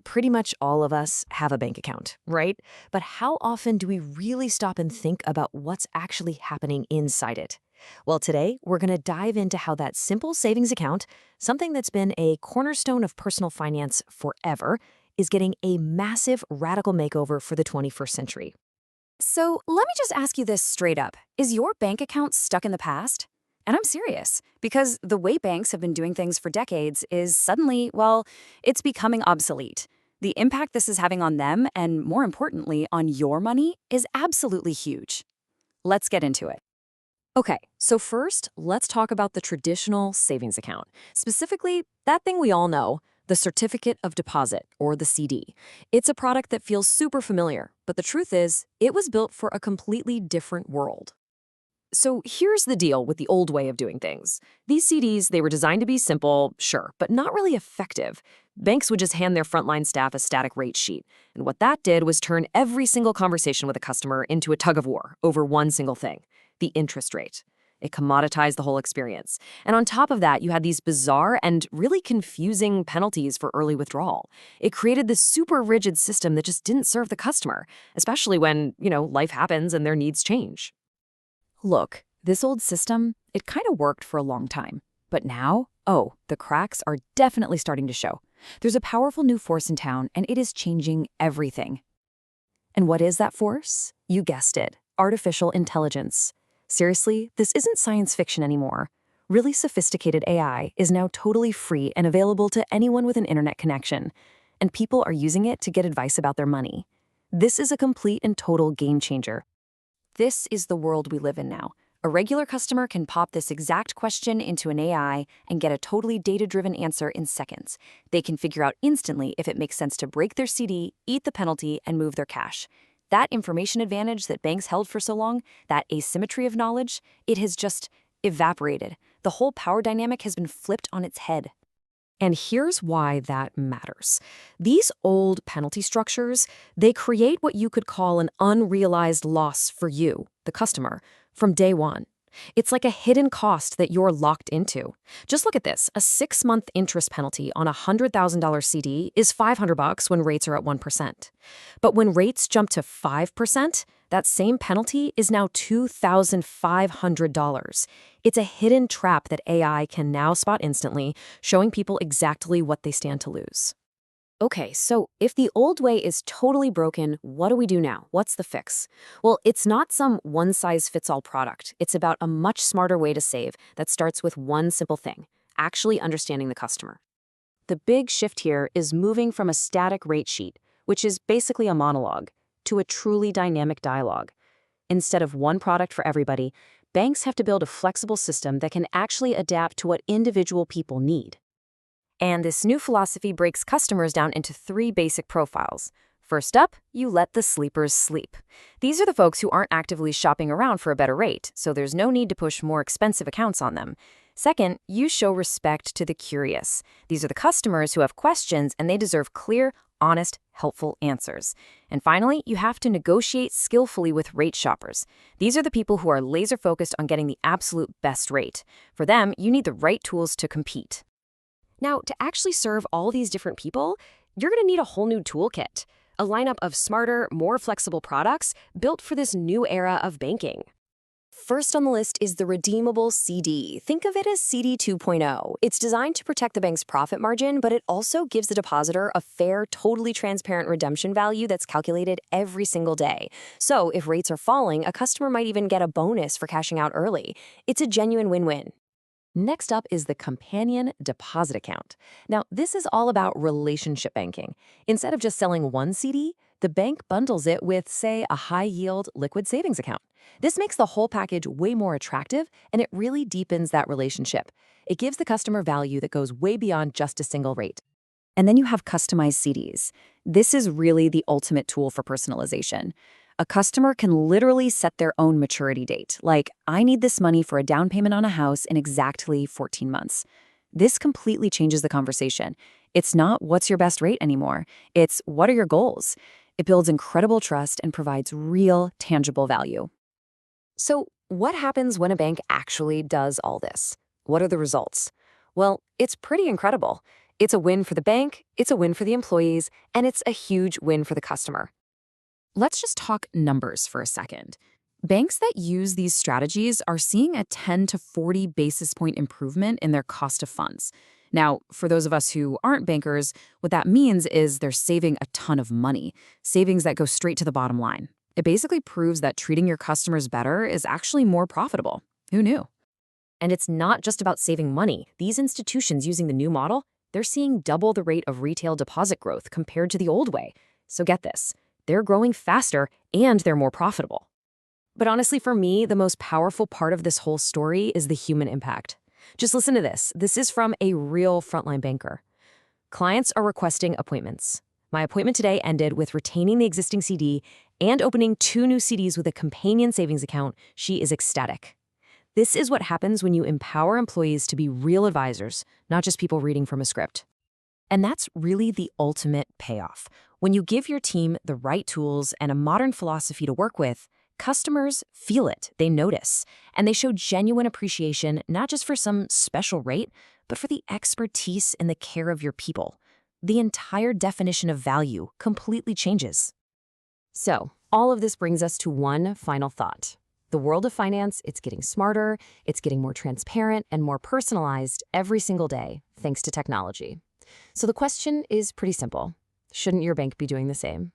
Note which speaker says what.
Speaker 1: Pretty much all of us have a bank account, right? But how often do we really stop and think about what's actually happening inside it? Well, today we're going to dive into how that simple savings account, something that's been a cornerstone of personal finance forever, is getting a massive radical makeover for the 21st century.
Speaker 2: So let me just ask you this straight up. Is your bank account stuck in the past? And I'm serious, because the way banks have been doing things for decades is suddenly, well, it's becoming obsolete. The impact this is having on them, and more importantly, on your money, is absolutely huge. Let's get into it. Okay, so first, let's talk about the traditional savings account. Specifically, that thing we all know, the Certificate of Deposit, or the CD. It's a product that feels super familiar, but the truth is, it was built for a completely different world. So here's the deal with the old way of doing things. These CDs, they were designed to be simple, sure, but not really effective. Banks would just hand their frontline staff a static rate sheet. And what that did was turn every single conversation with a customer into a tug of war over one single thing, the interest rate. It commoditized the whole experience. And on top of that, you had these bizarre and really confusing penalties for early withdrawal. It created this super rigid system that just didn't serve the customer, especially when, life happens and their needs change. Look, this old system, it kind of worked for a long time. But now, the cracks are definitely starting to show. There's a powerful new force in town, and it is changing everything. And what is that force? You guessed it, artificial intelligence. Seriously, this isn't science fiction anymore. Really sophisticated AI is now totally free and available to anyone with an internet connection. And people are using it to get advice about their money. This is a complete and total game changer. This is the world we live in now. A regular customer can pop this exact question into an AI and get a totally data-driven answer in seconds. They can figure out instantly if it makes sense to break their CD, eat the penalty, and move their cash. That information advantage that banks held for so long, that asymmetry of knowledge, it has just evaporated. The whole power dynamic has been flipped on its head. And here's why that matters. These old penalty structures, they create what you could call an unrealized loss for you, the customer, from day one. It's like a hidden cost that you're locked into. Just look at this. A 6-month interest penalty on a $100,000 CD is $500 when rates are at 1%. But when rates jump to 5%, that same penalty is now $2,500. It's a hidden trap that AI can now spot instantly, showing people exactly what they stand to lose. Okay, so if the old way is totally broken, what do we do now? What's the fix? Well, it's not some one-size-fits-all product. It's about a much smarter way to save that starts with one simple thing, actually understanding the customer. The big shift here is moving from a static rate sheet, which is basically a monologue, to a truly dynamic dialogue. Instead of one product for everybody, banks have to build a flexible system that can actually adapt to what individual people need. And this new philosophy breaks customers down into 3 basic profiles. First up, you let the sleepers sleep. These are the folks who aren't actively shopping around for a better rate, so there's no need to push more expensive accounts on them. Second, you show respect to the curious. These are the customers who have questions and they deserve clear, honest, helpful answers. And finally, you have to negotiate skillfully with rate shoppers. These are the people who are laser-focused on getting the absolute best rate. For them, you need the right tools to compete. Now, to actually serve all these different people, you're going to need a whole new toolkit, a lineup of smarter, more flexible products built for this new era of banking. First on the list is the redeemable CD. Think of it as CD 2.0. It's designed to protect the bank's profit margin, but it also gives the depositor a fair, totally transparent redemption value that's calculated every single day. So if rates are falling, a customer might even get a bonus for cashing out early. It's a genuine win-win. Next up is the Companion Deposit Account. Now, this is all about relationship banking. Instead of just selling one CD, the bank bundles it with, say, a high-yield liquid savings account. This makes the whole package way more attractive, and it really deepens that relationship. It gives the customer value that goes way beyond just a single rate. And then you have customized CDs. This is really the ultimate tool for personalization. A customer can literally set their own maturity date, like, I need this money for a down payment on a house in exactly 14 months. This completely changes the conversation. It's not what's your best rate anymore. It's what are your goals? It builds incredible trust and provides real, tangible value. So, what happens when a bank actually does all this? What are the results? Well, it's pretty incredible. It's a win for the bank, it's a win for the employees, and it's a huge win for the customer. Let's just talk numbers for a second. Banks that use these strategies are seeing a 10 to 40 basis point improvement in their cost of funds. Now, for those of us who aren't bankers, what that means is they're saving a ton of money, savings that go straight to the bottom line. It basically proves that treating your customers better is actually more profitable. Who knew?
Speaker 1: And it's not just about saving money. These institutions using the new model, they're seeing double the rate of retail deposit growth compared to the old way. So get this, they're growing faster and they're more profitable. But honestly, for me, the most powerful part of this whole story is the human impact. Just listen to this. This is from a real frontline banker. Clients are requesting appointments. My appointment today ended with retaining the existing CD and opening 2 new CDs with a companion savings account. She is ecstatic. This is what happens when you empower employees to be real advisors, not just people reading from a script. And that's really the ultimate payoff. When you give your team the right tools and a modern philosophy to work with, customers feel it, they notice, and they show genuine appreciation not just for some special rate, but for the expertise and the care of your people. The entire definition of value completely changes. So, all of this brings us to one final thought. The world of finance, it's getting smarter, it's getting more transparent and more personalized every single day, thanks to technology. So the question is pretty simple. Shouldn't your bank be doing the same?